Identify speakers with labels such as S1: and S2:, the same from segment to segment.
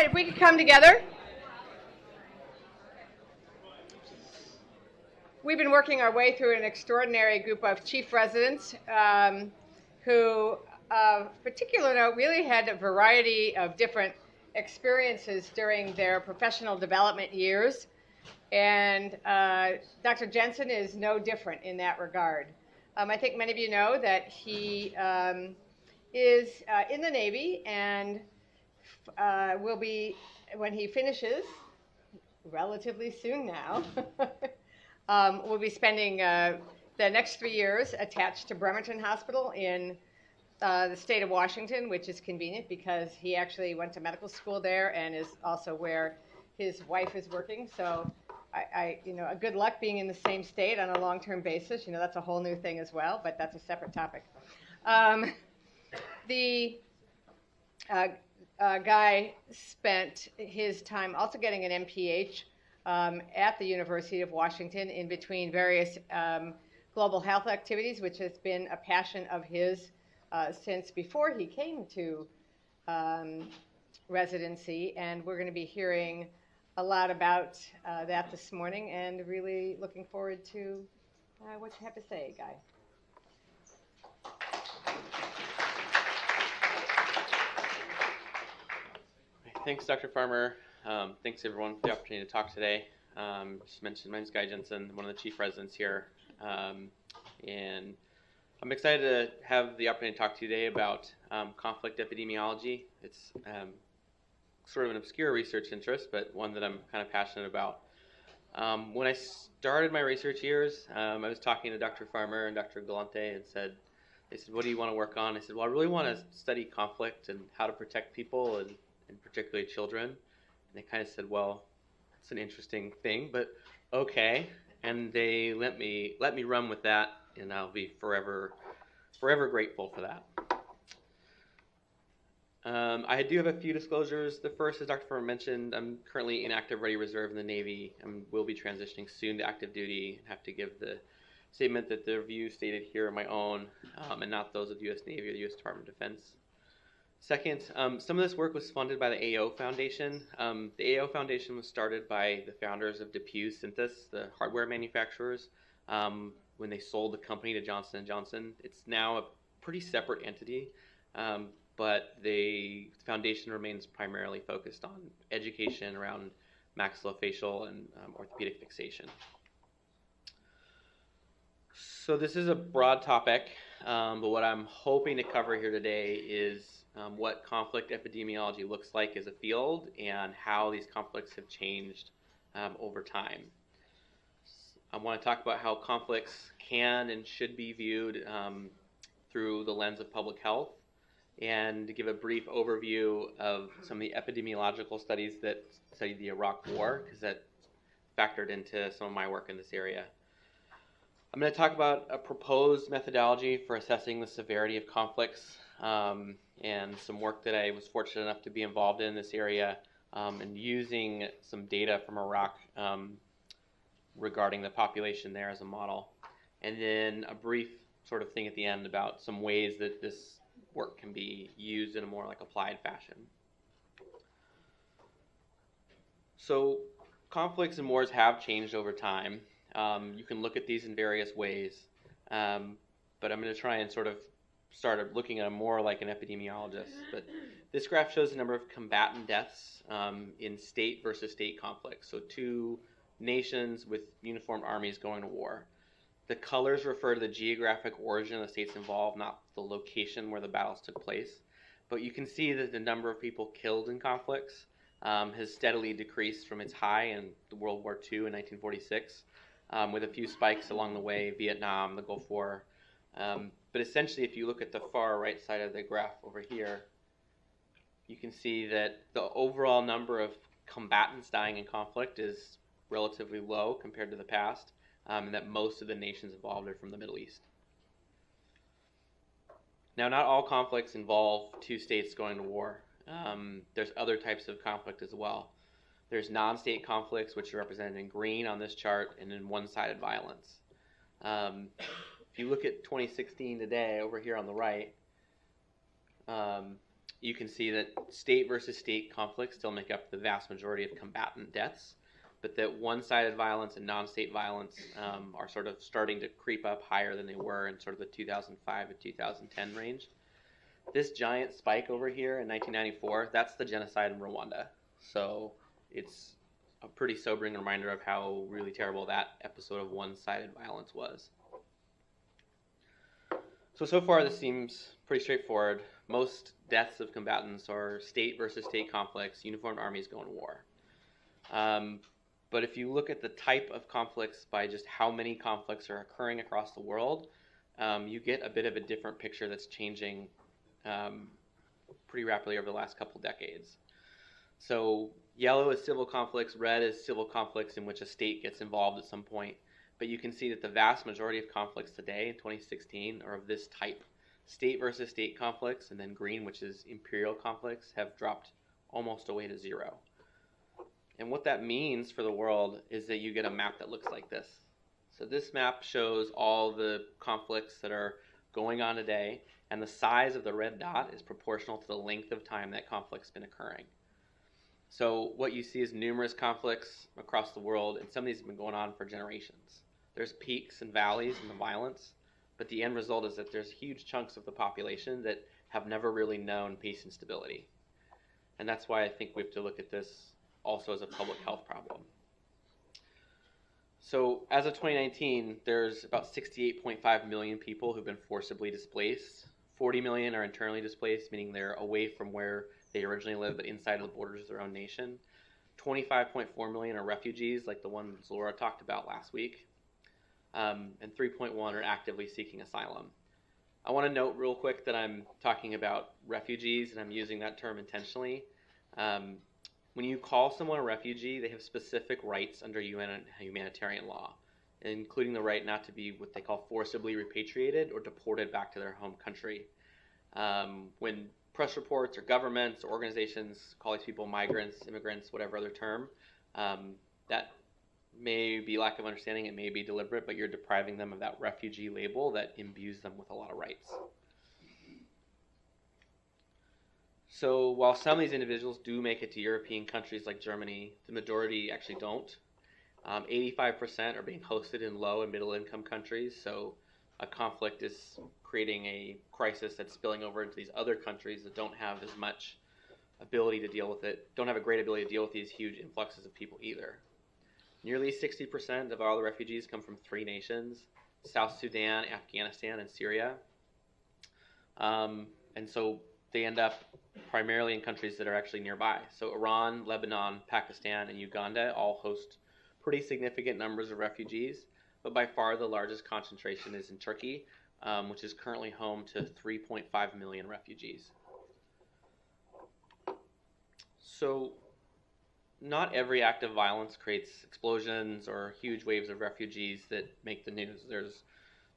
S1: if we could come together. We've been working our way through an extraordinary group of chief residents who, particular note, really had a variety of different experiences during their professional development years. And Dr. Jensen is no different in that regard. I think many of you know that he is in the Navy and will be, when he finishes, relatively soon now, we'll be spending the next 3 years attached to Bremerton Hospital in the state of Washington, which is convenient because he actually went to medical school there and is also where his wife is working. So a good luck being in the same state on a long-term basis. That's a whole new thing as well, but that's a separate topic. The guy spent his time also getting an MPH at the University of Washington in between various global health activities, which has been a passion of his since before he came to residency. And we're going to be hearing a lot about that this morning, and really looking forward to what you have to say, Guy.
S2: Thanks, Dr. Farmer. Thanks, everyone, for the opportunity to talk today. Just mentioned, my name is Guy Jensen, one of the chief residents here. And I'm excited to have the opportunity to talk to you today about conflict epidemiology. It's sort of an obscure research interest, but one that I'm kind of passionate about. When I started my research years, I was talking to Dr. Farmer and Dr. Galante and they said, what do you want to work on? I said, well, I really want to study conflict and how to protect people and particularly children. And they kind of said, well, it's an interesting thing, but okay. And they let me run with that, and I'll be forever grateful for that. I do have a few disclosures. The first, as Dr. Farmer mentioned, I'm currently in active ready reserve in the Navy and will be transitioning soon to active duty. I have to give the statement that the views stated here are my own and not those of the U.S. Navy or the U.S. Department of Defense. Second, some of this work was funded by the AO Foundation. The AO Foundation was started by the founders of DePuy Synthes, the hardware manufacturers, when they sold the company to Johnson & Johnson. It's now a pretty separate entity, but the foundation remains primarily focused on education around maxillofacial and orthopedic fixation. So this is a broad topic, but what I'm hoping to cover here today is what conflict epidemiology looks like as a field and how these conflicts have changed over time. I want to talk about how conflicts can and should be viewed through the lens of public health, and to give a brief overview of some of the epidemiological studies that studied the Iraq War, because that factored into some of my work in this area. I'm going to talk about a proposed methodology for assessing the severity of conflicts and some work that I was fortunate enough to be involved in this area and using some data from Iraq regarding the population there as a model. And then a brief sort of thing at the end about some ways that this work can be used in a more like applied fashion. So conflicts and wars have changed over time. You can look at these in various ways, but I'm going to try and sort of start looking at them more like an epidemiologist. But this graph shows the number of combatant deaths in state versus state conflicts. So two nations with uniformed armies going to war. The colors refer to the geographic origin of the states involved, not the location where the battles took place. But you can see that the number of people killed in conflicts has steadily decreased from its high in World War II in 1946, with a few spikes along the way, Vietnam, the Gulf War. But essentially, if you look at the far right side of the graph over here, you can see that the overall number of combatants dying in conflict is relatively low compared to the past, and that most of the nations involved are from the Middle East. Now, not all conflicts involve two states going to war. There's other types of conflict as well. There's non-state conflicts, which are represented in green on this chart, and in one-sided violence. If you look at 2016 today, over here on the right, you can see that state versus state conflicts still make up the vast majority of combatant deaths, but that one-sided violence and non-state violence are sort of starting to creep up higher than they were in sort of the 2005 to 2010 range. This giant spike over here in 1994, that's the genocide in Rwanda. So it's a pretty sobering reminder of how really terrible that episode of one-sided violence was. So far this seems pretty straightforward. Most deaths of combatants are state versus state conflicts, uniformed armies going to war. But if you look at the type of conflicts by just how many conflicts are occurring across the world, you get a bit of a different picture that's changing pretty rapidly over the last couple decades. So yellow is civil conflicts, red is civil conflicts in which a state gets involved at some point. But you can see that the vast majority of conflicts today in 2016 are of this type. State versus state conflicts, and then green, which is imperial conflicts, have dropped almost away to zero. And what that means for the world is that you get a map that looks like this. So this map shows all the conflicts that are going on today, and the size of the red dot is proportional to the length of time that conflict's been occurring. So what you see is numerous conflicts across the world, and some of these have been going on for generations. There's peaks and valleys in the violence, but the end result is that there's huge chunks of the population that have never really known peace and stability. And that's why I think we have to look at this also as a public health problem. So as of 2019, there's about 68.5 million people who've been forcibly displaced. 40 million are internally displaced, meaning they're away from where they originally lived, but inside of the borders of their own nation. 25.4 million are refugees, like the ones Laura talked about last week. And 3.1 are actively seeking asylum. I want to note real quick that I'm talking about refugees, and I'm using that term intentionally. When you call someone a refugee, they have specific rights under UN humanitarian law, including the right not to be what they call forcibly repatriated or deported back to their home country. When press reports or governments or organizations call these people migrants, immigrants, whatever other term, that may be lack of understanding, it may be deliberate, but you're depriving them of that refugee label that imbues them with a lot of rights. So while some of these individuals do make it to European countries like Germany, the majority actually don't. 85% are being hosted in low and middle income countries, so a conflict is creating a crisis that's spilling over into these other countries that don't have as much ability to deal with it, don't have a great ability to deal with these huge influxes of people either. Nearly 60% of all the refugees come from 3 nations: South Sudan, Afghanistan, and Syria. And so they end up primarily in countries that are actually nearby. So Iran, Lebanon, Pakistan, and Uganda all host pretty significant numbers of refugees, but by far the largest concentration is in Turkey, which is currently home to 3.5 million refugees. So not every act of violence creates explosions or huge waves of refugees that make the news. There's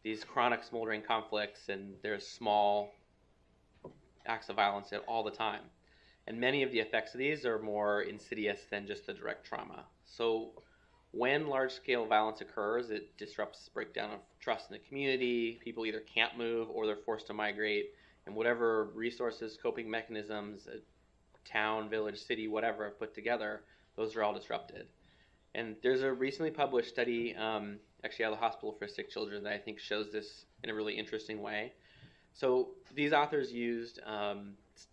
S2: these chronic smoldering conflicts, and there's small acts of violence all the time. And many of the effects of these are more insidious than just the direct trauma. So when large-scale violence occurs, it disrupts breakdown of trust in the community. People either can't move or they're forced to migrate, and whatever resources, coping mechanisms, a town, village, city, whatever have put together, those are all disrupted. And there's a recently published study, actually out of the Hospital for Sick Children, that I think shows this in a really interesting way. So these authors used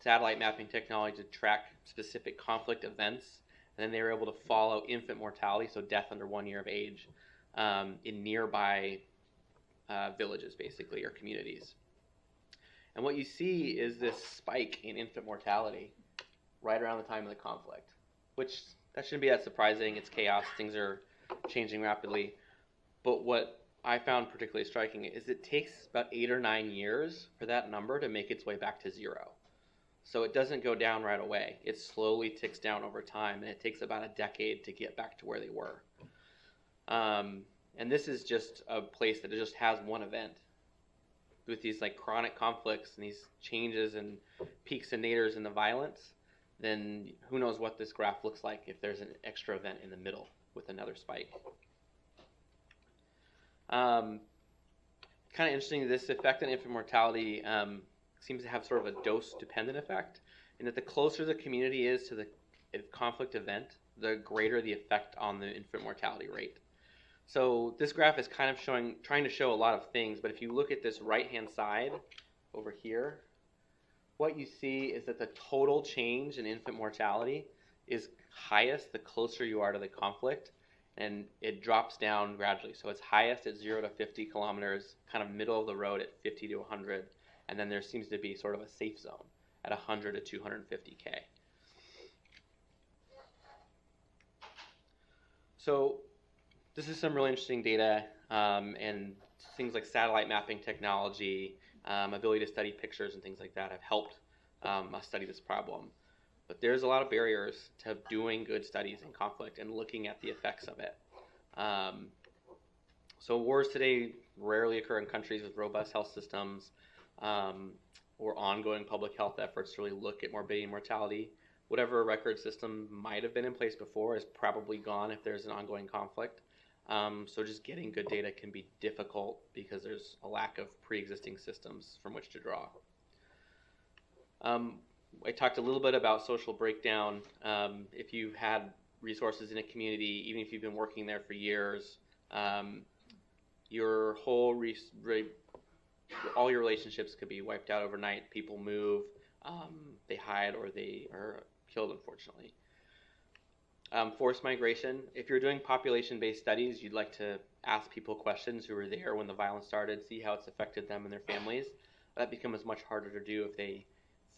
S2: satellite mapping technology to track specific conflict events, and then they were able to follow infant mortality, so death under 1 year of age, in nearby villages, basically, or communities. And what you see is this spike in infant mortality right around the time of the conflict, which that shouldn't be that surprising. It's chaos. Things are changing rapidly. But what I found particularly striking is it takes about 8 or 9 years for that number to make its way back to zero. So it doesn't go down right away. It slowly ticks down over time, and it takes about a decade to get back to where they were. And this is just a place that just has one event. With these like chronic conflicts and these changes and peaks and naders in the violence, then who knows what this graph looks like if there's an extra event in the middle with another spike. Kind of interesting, this effect on infant mortality seems to have sort of a dose-dependent effect. and that the closer the community is to the conflict event, the greater the effect on the infant mortality rate. So this graph is kind of trying to show a lot of things, but if you look at this right-hand side over here, what you see is that the total change in infant mortality is highest the closer you are to the conflict, and it drops down gradually. So it's highest at 0 to 50 kilometers, kind of middle of the road at 50 to 100, and then there seems to be sort of a safe zone at 100 to 250K. So this is some really interesting data, and things like satellite mapping technology, ability to study pictures and things like that have helped us study this problem. But there's a lot of barriers to doing good studies in conflict and looking at the effects of it. So wars today rarely occur in countries with robust health systems or ongoing public health efforts to really look at morbidity and mortality. Whatever record system might have been in place before is probably gone if there's an ongoing conflict. So just getting good data can be difficult because there's a lack of pre-existing systems from which to draw. I talked a little bit about social breakdown. If you've had resources in a community, even if you've been working there for years, your whole all your relationships could be wiped out overnight. People move, they hide, or they are killed, unfortunately. Forced migration. If you're doing population-based studies, you'd like to ask people questions who were there when the violence started, see how it's affected them and their families. That becomes much harder to do if they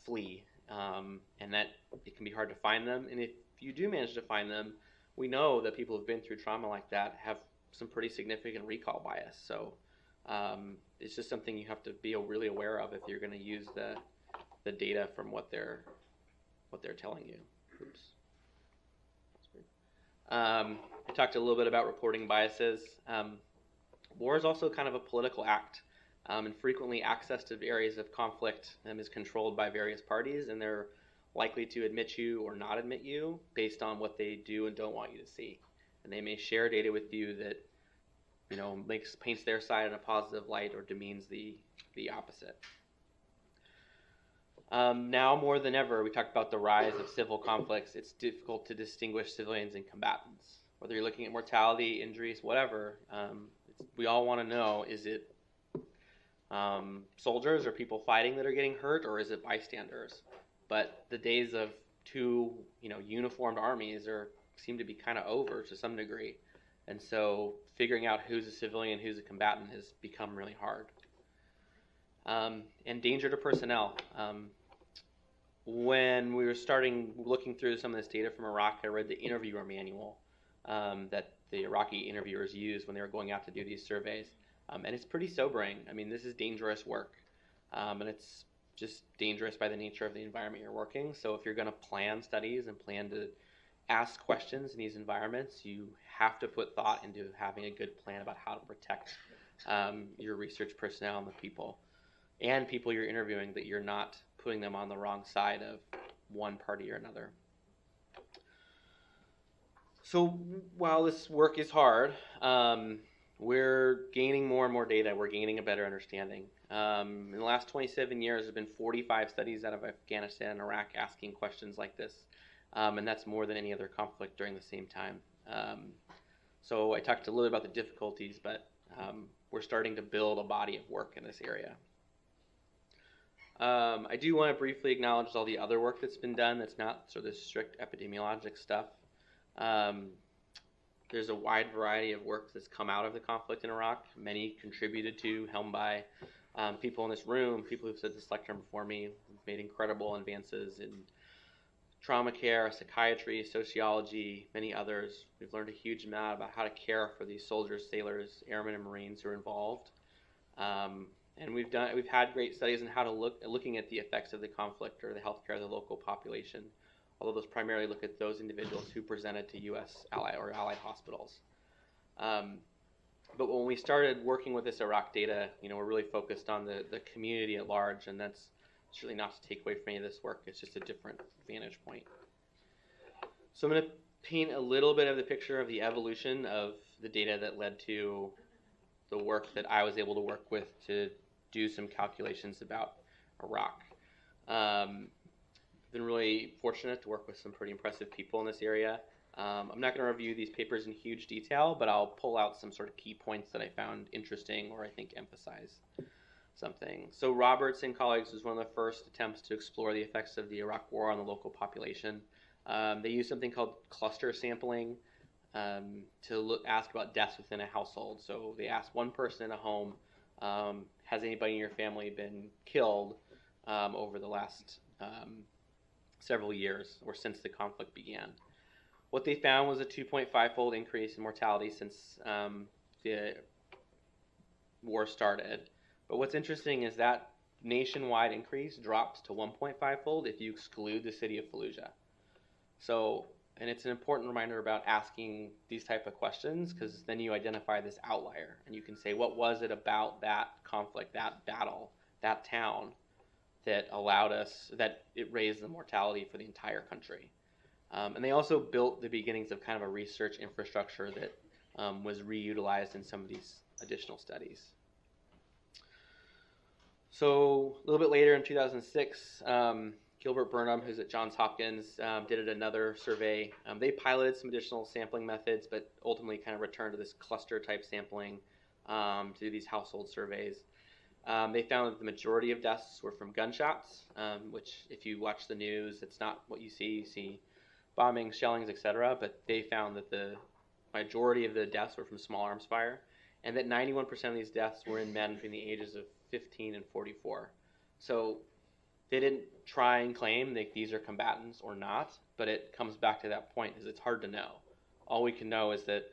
S2: flee, and that it can be hard to find them. And if you do manage to find them, we know that people who've been through trauma like that have some pretty significant recall bias. So it's just something you have to be really aware of if you're going to use the data from what they're telling you. Oops. I talked a little bit about reporting biases. War is also kind of a political act, and frequently access to areas of conflict is controlled by various parties, and they're likely to admit you or not admit you based on what they do and don't want you to see. And they may share data with you that paints their side in a positive light or demeans the opposite. Now more than ever, we talked about the rise of civil conflicts. It's difficult to distinguish civilians and combatants. Whether you're looking at mortality, injuries, whatever, we all want to know, is it soldiers or people fighting that are getting hurt, or is it bystanders? But the days of two uniformed armies seem to be kind of over to some degree. And so figuring out who's a civilian, who's a combatant has become really hard. And danger to personnel. When we were looking through some of this data from Iraq, I read the interviewer manual that the Iraqi interviewers used when they were going out to do these surveys. And it's pretty sobering. I mean, this is dangerous work. And it's just dangerous by the nature of the environment you're working. So if you're going to plan studies and plan to ask questions in these environments, you have to put thought into having a good plan about how to protect your research personnel and the people. And people you're interviewing, that you're not putting them on the wrong side of one party or another. So while this work is hard, we're gaining more and more data. We're gaining a better understanding. In the last 27 years, there have been 45 studies out of Afghanistan and Iraq asking questions like this. And that's more than any other conflict during the same time. So I talked a little bit about the difficulties, but we're starting to build a body of work in this area. I do want to briefly acknowledge all the other work that's been done that's not sort of strict epidemiologic stuff. There's a wide variety of work that's come out of the conflict in Iraq, many contributed to, helmed by people in this room, people who've said this lecture before me, made incredible advances in trauma care, psychiatry, sociology, many others. We've learned a huge amount about how to care for these soldiers, sailors, airmen, and Marines who are involved. And we've had great studies on how to looking at the effects of the conflict or the healthcare of the local population, although those primarily look at those individuals who presented to U.S. allied hospitals. But when we started working with this Iraq data, we're really focused on the community at large, and that's really not to take away from any of this work. It's just a different vantage point. So I'm going to paint a little bit of the picture of the evolution of the data that led to the work that I was able to work with to do some calculations about Iraq. been really fortunate to work with some pretty impressive people in this area. I'm not going to review these papers in huge detail, but I'll pull out some sort of key points that I found interesting or I think emphasize something. So Roberts and colleagues was one of the first attempts to explore the effects of the Iraq War on the local population. They used something called cluster sampling to ask about deaths within a household. So they asked one person in a home, has anybody in your family been killed over the last several years or since the conflict began? What they found was a 2.5-fold increase in mortality since the war started. But what's interesting is that nationwide increase drops to 1.5-fold if you exclude the city of Fallujah. So, and it's an important reminder about asking these type of questions, because then you identify this outlier and you can say, what was it about that conflict, that battle, that town that allowed us, that it raised the mortality for the entire country? And they also built the beginnings of kind of a research infrastructure that was reutilized in some of these additional studies. So a little bit later in 2006, Gilbert Burnham, who's at Johns Hopkins, did another survey. They piloted some additional sampling methods, but ultimately kind of returned to this cluster type sampling to do these household surveys. They found that the majority of deaths were from gunshots, which if you watch the news, it's not what you see. You see bombings, shellings, etc. But they found that the majority of the deaths were from small arms fire, and that 91% of these deaths were in men between the ages of 15 and 44. So they didn't try and claim that these are combatants or not, but it comes back to that point, is it's hard to know. All we can know is that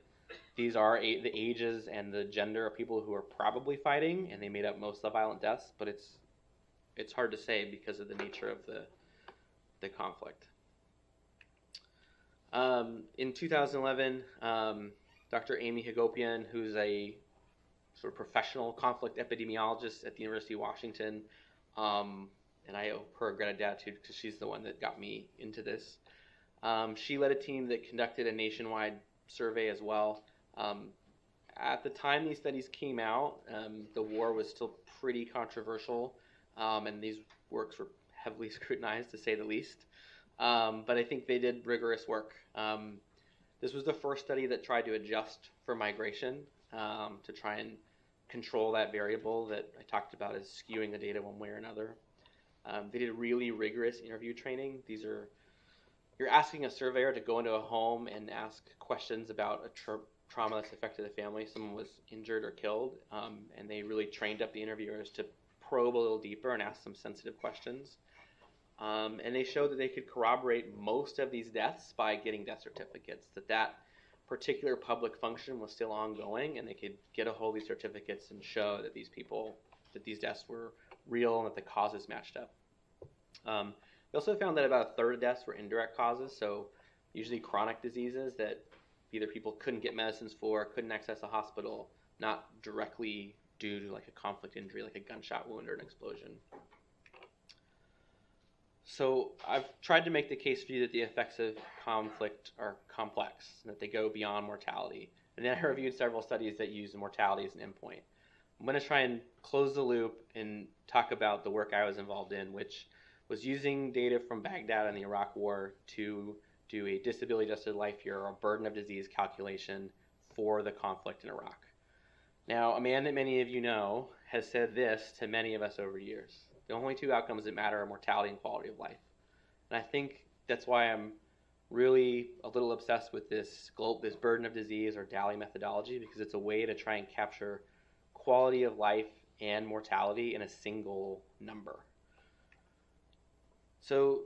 S2: these are the ages and the gender of people who are probably fighting, and they made up most of the violent deaths, but it's hard to say because of the nature of the conflict. In 2011, Dr. Amy Hagopian, who's a sort of professional conflict epidemiologist at the University of Washington, and I owe her a great gratitude because she's the one that got me into this. She led a team that conducted a nationwide survey as well. At the time these studies came out, the war was still pretty controversial, and these works were heavily scrutinized, to say the least. But I think they did rigorous work. This was the first study that tried to adjust for migration to try and control that variable that I talked about as skewing the data one way or another. They did really rigorous interview training. You're asking a surveyor to go into a home and ask questions about a trauma that's affected the family. Someone was injured or killed, and they really trained up the interviewers to probe a little deeper and ask some sensitive questions. And they showed that they could corroborate most of these deaths by getting death certificates, that particular public function was still ongoing, and they could get a hold of these certificates and show that these deaths were real and that the causes matched up. They also found that about a third of deaths were indirect causes, so usually chronic diseases that either people couldn't get medicines for, couldn't access a hospital, not directly due to like a conflict injury, like a gunshot wound or an explosion. So I've tried to make the case for you that the effects of conflict are complex, and that they go beyond mortality. And then I reviewed several studies that use mortality as an endpoint. I'm going to try and close the loop and talk about the work I was involved in, which was using data from Baghdad and the Iraq War to do a disability-adjusted life year or burden of disease calculation for the conflict in Iraq. Now, a man that many of you know has said this to many of us over years. The only two outcomes that matter are mortality and quality of life. And I think that's why I'm really a little obsessed with this burden of disease or DALY methodology, because it's a way to try and capture quality of life and mortality in a single number. So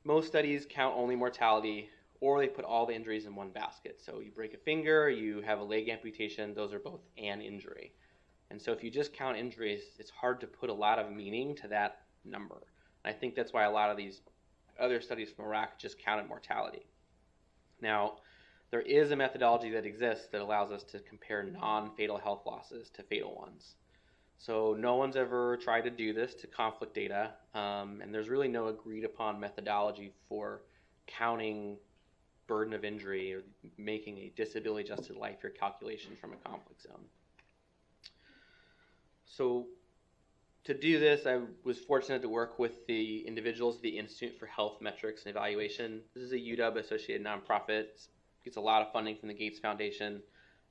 S2: most studies count only mortality, or they put all the injuries in one basket. So you break a finger, you have a leg amputation, those are both an injury. And so if you just count injuries, it's hard to put a lot of meaning to that number. And I think that's why a lot of these other studies from Iraq just counted mortality. Now, there is a methodology that exists that allows us to compare non-fatal health losses to fatal ones. So no one's ever tried to do this to conflict data, and there's really no agreed upon methodology for counting burden of injury or making a disability-adjusted life year calculation from a conflict zone. So to do this, I was fortunate to work with the individuals at the Institute for Health Metrics and Evaluation. This is a UW-associated nonprofit. It gets a lot of funding from the Gates Foundation,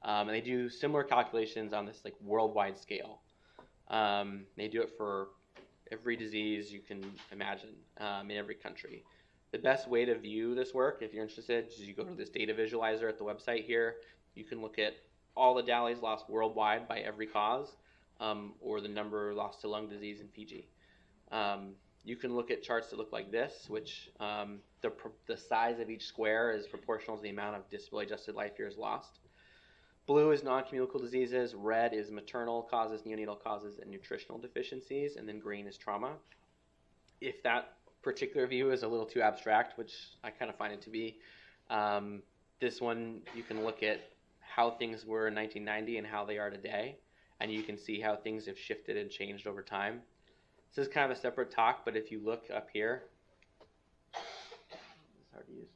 S2: and they do similar calculations on this like worldwide scale. They do it for every disease you can imagine in every country. The best way to view this work, if you're interested, is you go to this data visualizer at the website here. You can look at all the DALYs lost worldwide by every cause, or the number lost to lung disease in Fiji. You can look at charts that look like this, which the size of each square is proportional to the amount of disability-adjusted life years lost. Blue is non-communicable diseases, red is maternal causes, neonatal causes, and nutritional deficiencies, and then green is trauma. If that particular view is a little too abstract, which I kind of find it to be, this one you can look at how things were in 1990 and how they are today, and you can see how things have shifted and changed over time. This is kind of a separate talk, but if you look up here, it's hard to use.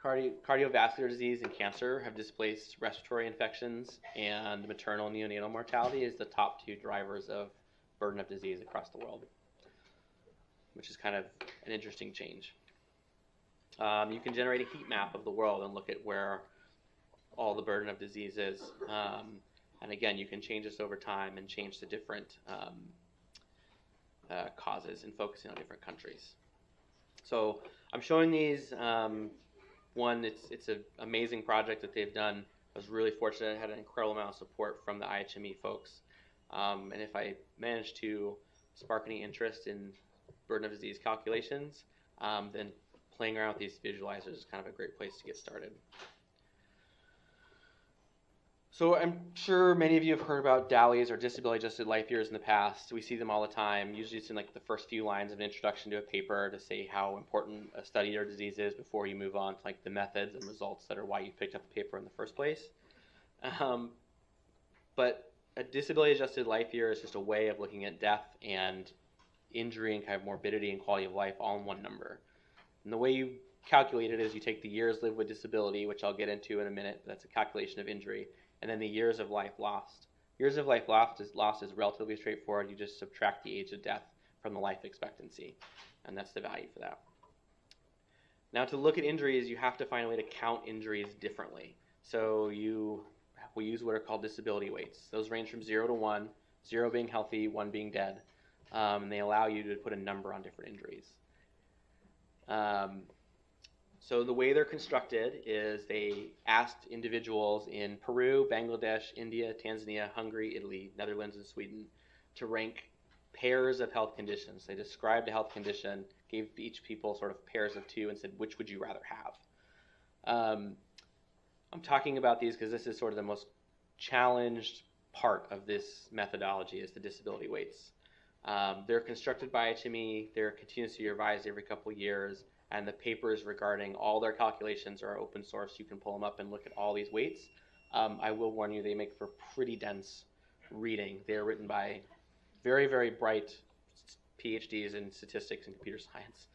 S2: Cardiovascular disease and cancer have displaced respiratory infections, and maternal and neonatal mortality is the top 2 drivers of burden of disease across the world, which is kind of an interesting change. You can generate a heat map of the world and look at where all the burden of disease is. And again, you can change this over time and change the different causes and focusing on different countries. So I'm showing these. One, it's an amazing project that they've done. I was really fortunate. I had an incredible amount of support from the IHME folks. And if I managed to spark any interest in burden of disease calculations, then playing around with these visualizers is kind of a great place to get started. So I'm sure many of you have heard about DALYs or disability-adjusted life years in the past. We see them all the time. Usually it's in like the first few lines of an introduction to a paper to say how important a study or disease is before you move on to like the methods and results that are why you picked up the paper in the first place. But a disability-adjusted life year is just a way of looking at death and injury and kind of morbidity and quality of life all in one number. And the way you calculate it is you take the years lived with disability, which I'll get into in a minute, but that's a calculation of injury, and then the years of life lost. Years of life lost is relatively straightforward. You just subtract the age of death from the life expectancy, and that's the value for that. Now to look at injuries, you have to find a way to count injuries differently. So we use what are called disability weights. Those range from 0 to 1, 0 being healthy, 1 being dead, and they allow you to put a number on different injuries. So the way they're constructed is they asked individuals in Peru, Bangladesh, India, Tanzania, Hungary, Italy, Netherlands, and Sweden to rank pairs of health conditions. They described a health condition, gave each people sort of pairs of 2, and said, which would you rather have? I'm talking about these because this is sort of the most challenged part of this methodology is the disability weights. They're constructed by IHME. They're continuously revised every couple of years. And the papers regarding all their calculations are open source. You can pull them up and look at all these weights. I will warn you, they make for pretty dense reading. They're written by very, very bright PhDs in statistics and computer science.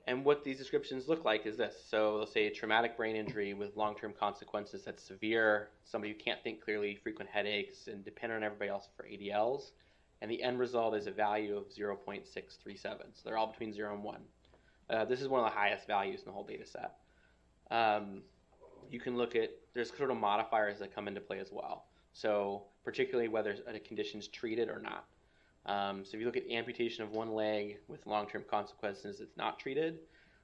S2: And what these descriptions look like is this. So they'll say traumatic brain injury with long-term consequences that's severe, somebody who can't think clearly, frequent headaches, and dependent on everybody else for ADLs. And the end result is a value of 0.637. So they're all between 0 and 1. This is one of the highest values in the whole data set. You can look at, there's sort of modifiers that come into play as well. So particularly whether a condition is treated or not. So if you look at amputation of one leg with long-term consequences, it's not treated.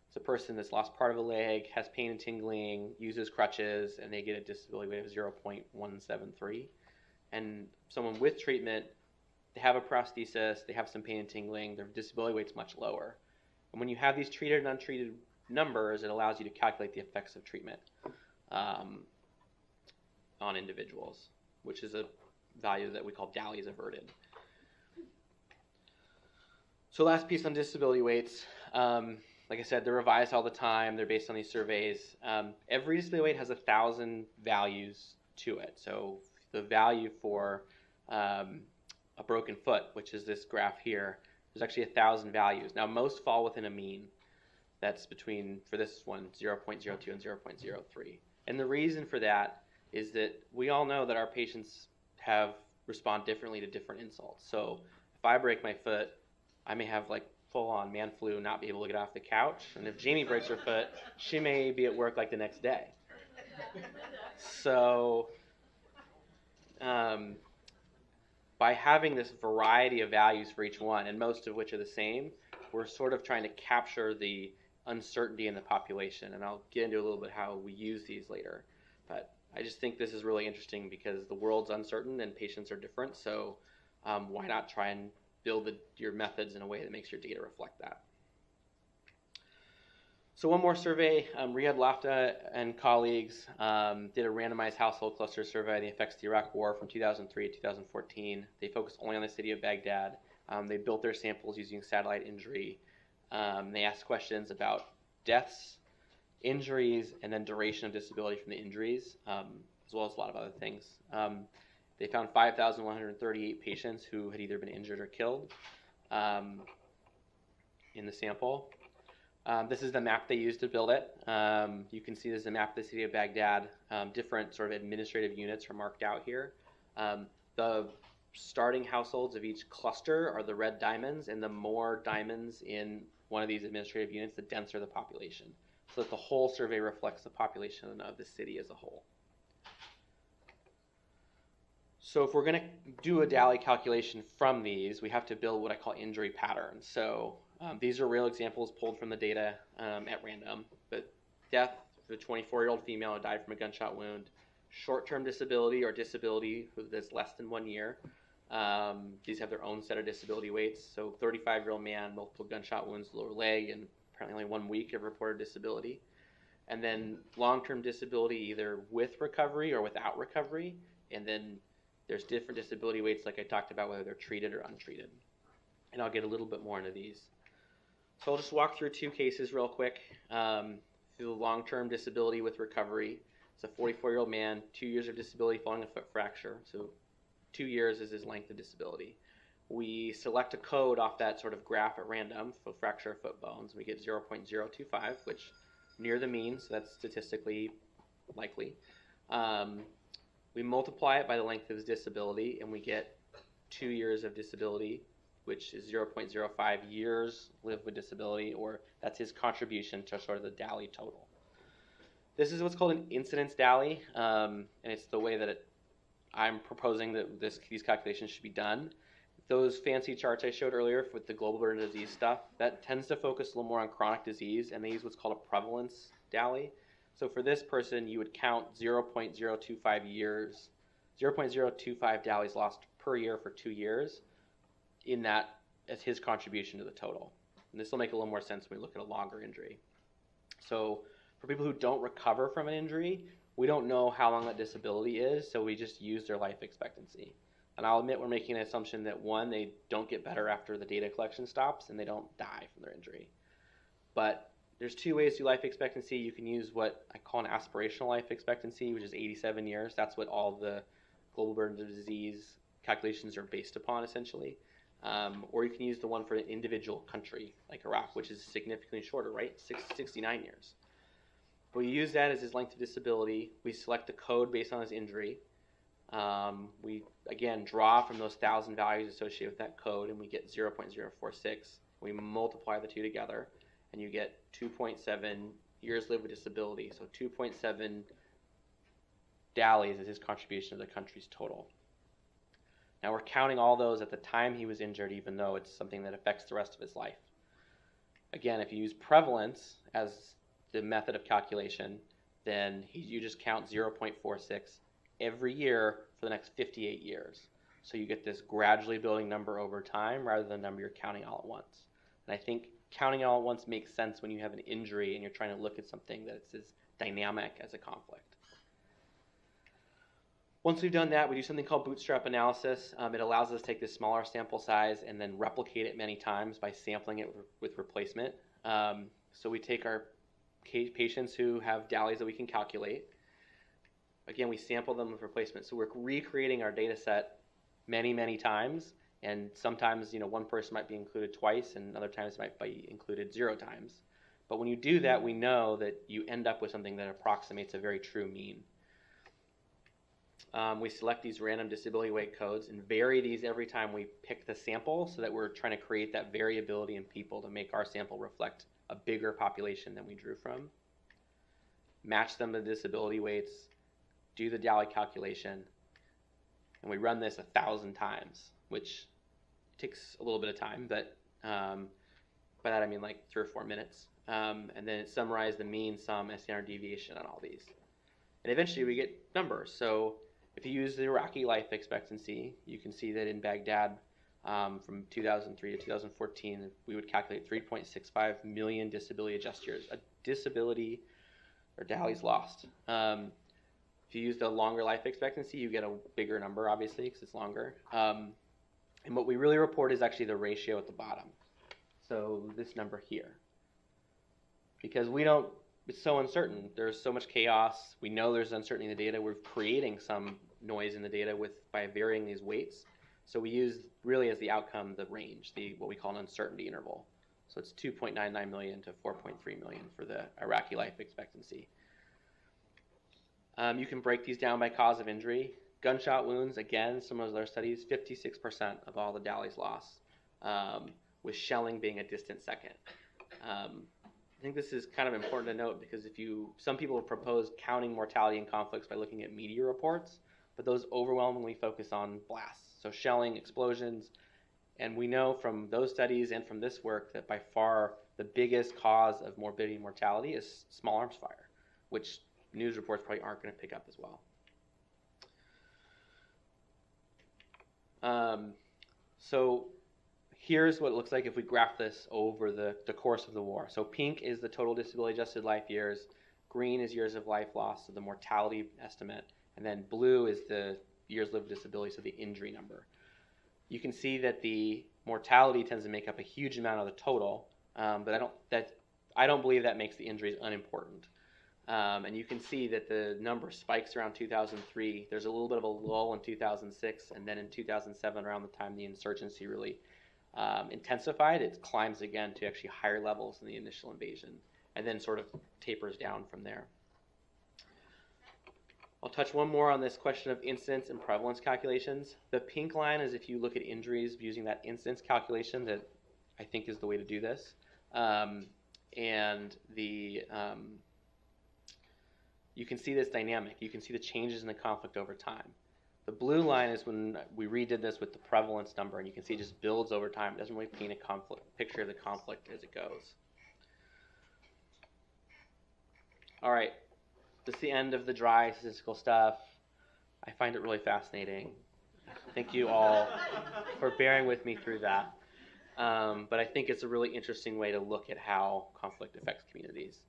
S2: It's a person that's lost part of a leg, has pain and tingling, uses crutches, and they get a disability weight of 0.173. And someone with treatment, they have a prosthesis, they have some pain and tingling, their disability weight's much lower. And when you have these treated and untreated numbers, it allows you to calculate the effects of treatment on individuals, which is a value that we call DALYs averted. So last piece on disability weights. Like I said, they're revised all the time. They're based on these surveys. Every disability weight has 1,000 values to it. So the value for a broken foot, which is this graph here, there's actually 1,000 values. Now most fall within a mean. That's between, for this one, 0.02 and 0.03. And the reason for that is that we all know that our patients have respond differently to different insults. So if I break my foot, I may have like full-on man flu, not be able to get off the couch. And if Jamie breaks her foot, she may be at work like the next day. So by having this variety of values for each one, and most of which are the same, we're sort of trying to capture the uncertainty in the population. And I'll get into a little bit how we use these later. But I just think this is really interesting because the world's uncertain and patients are different. So why not try and build your methods in a way that makes your data reflect that? So one more survey, Riyad Lafta and colleagues did a randomized household cluster survey of the effects of the Iraq War from 2003 to 2014. They focused only on the city of Baghdad. They built their samples using satellite imagery. They asked questions about deaths, injuries, and then duration of disability from the injuries, as well as a lot of other things. They found 5,138 patients who had either been injured or killed in the sample. This is the map they used to build it. You can see this is a map of the city of Baghdad. Different sort of administrative units are marked out here. The starting households of each cluster are the red diamonds, and the more diamonds in one of these administrative units, the denser the population, so that the whole survey reflects the population of the city as a whole. So if we're going to do a DALY calculation from these, we have to build what I call injury patterns. So these are real examples pulled from the data at random. But death of a 24-year-old female who died from a gunshot wound, short-term disability or disability that's less than 1 year. These have their own set of disability weights. So 35-year-old man, multiple gunshot wounds, lower leg, and apparently only 1 week of reported disability. And then long-term disability either with recovery or without recovery. And then there's different disability weights like I talked about, whether they're treated or untreated. And I'll get a little bit more into these. So I'll just walk through 2 cases real quick. Through the long-term disability with recovery. It's a 44-year-old man, 2 years of disability following a foot fracture. So 2 years is his length of disability. We select a code off that sort of graph at random for fracture of foot bones. We get 0.025, which near the mean, so that's statistically likely. We multiply it by the length of his disability, and we get 2 years of disability, which is 0.05 years lived with disability, or that's his contribution to sort of the DALY total. This is what's called an incidence DALY, and it's the way that I'm proposing that these calculations should be done. Those fancy charts I showed earlier with the global burden of disease stuff, that tends to focus a little more on chronic disease, and they use what's called a prevalence DALY. So for this person, you would count 0.025 years, 0.025 DALYs lost per year for 2 years in that as his contribution to the total. And this will make a little more sense when we look at a longer injury. So for people who don't recover from an injury, we don't know how long that disability is, so we just use their life expectancy. And I'll admit we're making an assumption that, one, they don't get better after the data collection stops, and they don't die from their injury. But there's 2 ways to do life expectancy. You can use what I call an aspirational life expectancy, which is 87 years. That's what all the global burden of disease calculations are based upon, essentially. Or you can use the one for an individual country, like Iraq, which is significantly shorter, right? 69 years. We use that as his length of disability. We select a code based on his injury. We, again, draw from those 1,000 values associated with that code, and we get 0.046. We multiply the 2 together, and you get 2.7 years lived with disability. So 2.7 DALYs is his contribution to the country's total. Now we're counting all those at the time he was injured, even though it's something that affects the rest of his life. Again, if you use prevalence as the method of calculation, then you just count 0.46 every year for the next 58 years. So you get this gradually building number over time rather than the number you're counting all at once. And I think counting all at once makes sense when you have an injury and you're trying to look at something that's as dynamic as a conflict. Once we've done that, we do something called bootstrap analysis. It allows us to take this smaller sample size and then replicate it many times by sampling it with replacement. So we take our patients who have DALYs that we can calculate. Again, we sample them with replacement. So we're recreating our data set many, many times. And sometimes, one person might be included twice, and other times it might be included 0 times. But when you do that, we know that you end up with something that approximates a very true mean. we select these random disability weight codes and vary these every time we pick the sample so that we're trying to create that variability in people to make our sample reflect a bigger population than we drew from. Match them to disability weights, do the DALY calculation, and we run this 1,000 times, which takes a little bit of time, but by that I mean like 3 or 4 minutes. And then it summarized the mean, sum, and standard deviation on all these. And eventually we get numbers. So if you use the Iraqi life expectancy, you can see that in Baghdad from 2003 to 2014, we would calculate 3.65 million disability adjust years. A disability or DALY's lost. If you use the longer life expectancy, you get a bigger number, obviously, because it's longer. And what we really report is actually the ratio at the bottom. So this number here. Because it's so uncertain. There's so much chaos. We know there's uncertainty in the data. We're creating some noise in the data by varying these weights. So we use really as the outcome the range, what we call an uncertainty interval. So it's 2.99 million to 4.3 million for the Iraqi life expectancy. You can break these down by cause of injury. Gunshot wounds, again, some of their studies, 56% of all the DALY's lost, with shelling being a distant second. I think this is kind of important to note because some people have proposed counting mortality in conflicts by looking at media reports, but those overwhelmingly focus on blasts. So shelling, explosions, and we know from those studies and from this work that by far the biggest cause of morbidity and mortality is small arms fire, which news reports probably aren't going to pick up as well. So here's what it looks like if we graph this over the course of the war. So pink is the total disability adjusted life years, green is years of life lost, so the mortality estimate, and then blue is the years lived with disability, so the injury number. You can see that the mortality tends to make up a huge amount of the total, but I don't believe that makes the injuries unimportant. And you can see that the number spikes around 2003. There's a little bit of a lull in 2006, and then in 2007, around the time the insurgency really intensified, it climbs again to actually higher levels than the initial invasion, and then sort of tapers down from there. I'll touch one more on this question of incidence and prevalence calculations. The pink line is if you look at injuries using that incidence calculation that I think is the way to do this. You can see this dynamic. You can see the changes in the conflict over time. The blue line is when we redid this with the prevalence number, and you can see it just builds over time. It doesn't really paint a picture of the conflict as it goes. All right, this is the end of the dry statistical stuff. I find it really fascinating. Thank you all for bearing with me through that. But I think it's a really interesting way to look at how conflict affects communities.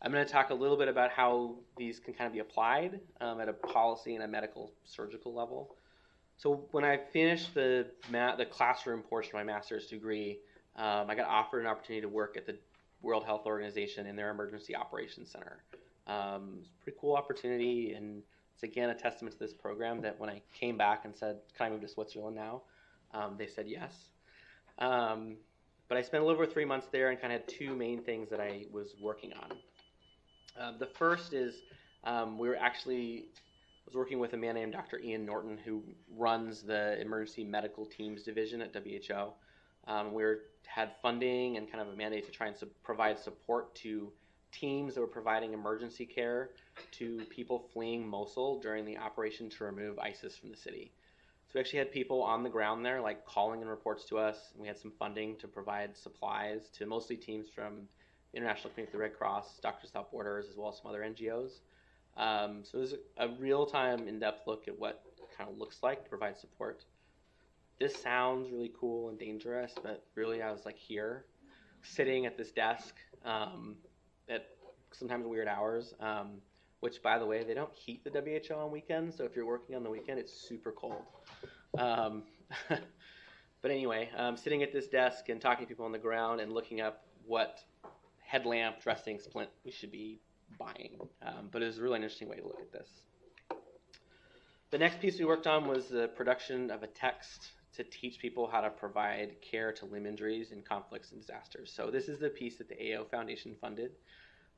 S2: I'm going to talk a little bit about how these can kind of be applied at a policy and a medical surgical level. So when I finished the classroom portion of my master's degree, I got offered an opportunity to work at the World Health Organization in their Emergency Operations Center. It's a pretty cool opportunity, and it's again a testament to this program that when I came back and said, can I move to Switzerland now? They said yes. But I spent a little over 3 months there and kind of had two main things that I was working on. The first is I was working with a man named Dr. Ian Norton, who runs the Emergency Medical Teams Division at WHO. We had funding and kind of a mandate to try and provide support to teams that were providing emergency care to people fleeing Mosul during the operation to remove ISIS from the city. So we actually had people on the ground there, like calling in reports to us, and we had some funding to provide supplies to mostly teams from International Community, the Red Cross, Doctors Without Borders, as well as some other NGOs. So it was a real-time, in-depth look at what it kind of looks like to provide support. This sounds really cool and dangerous, but really I was like here, sitting at this desk at sometimes weird hours, which, by the way, they don't heat the WHO on weekends, so if you're working on the weekend, it's super cold. But anyway, sitting at this desk and talking to people on the ground and looking up what headlamp, dressing, splint we should be buying. But it was a really interesting way to look at this. The next piece we worked on was the production of a text to teach people how to provide care to limb injuries in conflicts and disasters. So this is the piece that the AO Foundation funded.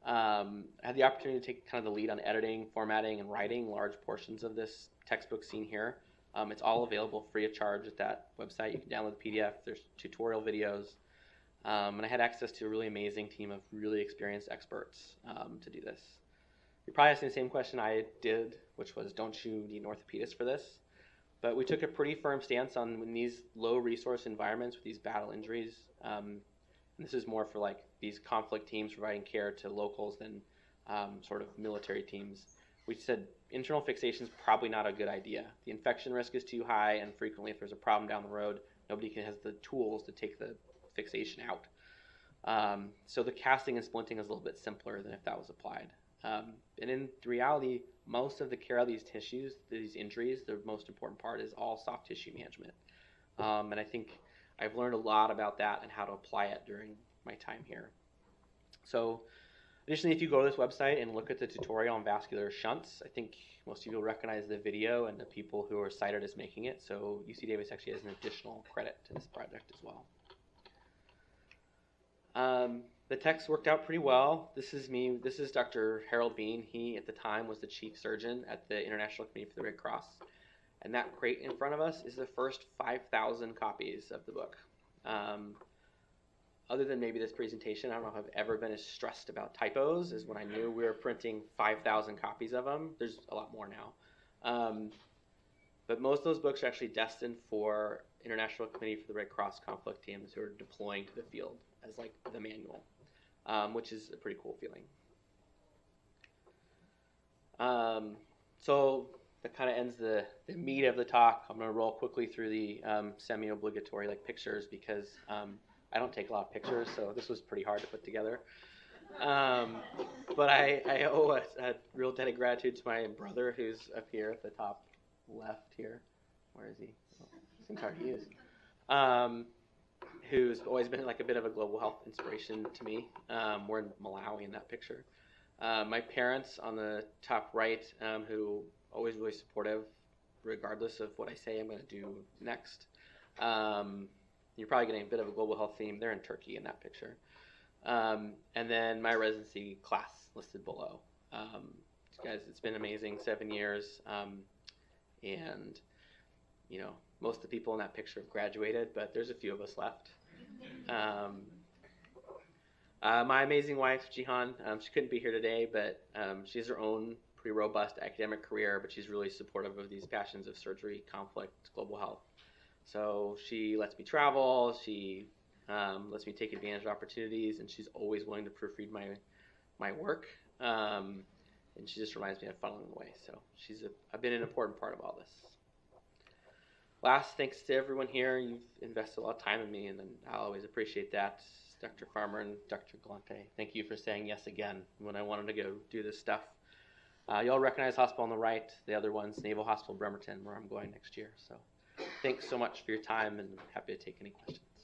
S2: I had the opportunity to take kind of the lead on editing, formatting, and writing large portions of this textbook seen here. It's all available free of charge at that website. You can download the PDF. There's tutorial videos. And I had access to a really amazing team of really experienced experts to do this. You're probably asking the same question I did, which was, don't you need an orthopedist for this? But we took a pretty firm stance on in these low resource environments with these battle injuries. And this is more for like these conflict teams providing care to locals than sort of military teams. We said internal fixation is probably not a good idea. The infection risk is too high, and frequently if there's a problem down the road, nobody has the tools to take the fixation out. So the casting and splinting is a little bit simpler than if that was applied. And in reality, most of the care of these tissues, these injuries, the most important part is all soft tissue management. And I think I've learned a lot about that and how to apply it during my time here. So additionally, if you go to this website and look at the tutorial on vascular shunts, I think most of you will recognize the video and the people who are cited as making it. So UC Davis actually has an additional credit to this project as well. The text worked out pretty well. This is me. This is Dr. Harold Bean. He, at the time, was the chief surgeon at the International Committee for the Red Cross. And that crate in front of us is the first 5,000 copies of the book. Other than maybe this presentation, I don't know if I've ever been as stressed about typos as when I knew we were printing 5,000 copies of them. There's a lot more now. But most of those books are actually destined for International Committee for the Red Cross conflict teams who are deploying to the field as like the manual, which is a pretty cool feeling. So that kind of ends the meat of the talk. I'm going to roll quickly through the semi-obligatory like pictures because I don't take a lot of pictures, so this was pretty hard to put together. But I owe a real debt of gratitude to my brother who's up here at the top left here. Where is he? Oh, seems hard to use. Who's always been like a bit of a global health inspiration to me. We're in Malawi in that picture. My parents on the top right, who always really supportive, regardless of what I say I'm going to do next. You're probably getting a bit of a global health theme. They're in Turkey in that picture. And then my residency class listed below. Guys, it's been amazing, 7 years. And, you know, most of the people in that picture have graduated, but there's a few of us left. My amazing wife, Jihan, she couldn't be here today, but she has her own pretty robust academic career, but she's really supportive of these passions of surgery, conflict, global health. So she lets me travel, she lets me take advantage of opportunities, and she's always willing to proofread my work. And she just reminds me of fun along the way. So she's been an important part of all this. Last, thanks to everyone here. You've invested a lot of time in me, and I always appreciate that. Dr. Farmer and Dr. Galante, thank you for saying yes again when I wanted to go do this stuff. You all recognize hospital on the right. The other one's Naval Hospital Bremerton, where I'm going next year. So thanks so much for your time, and happy to take any questions.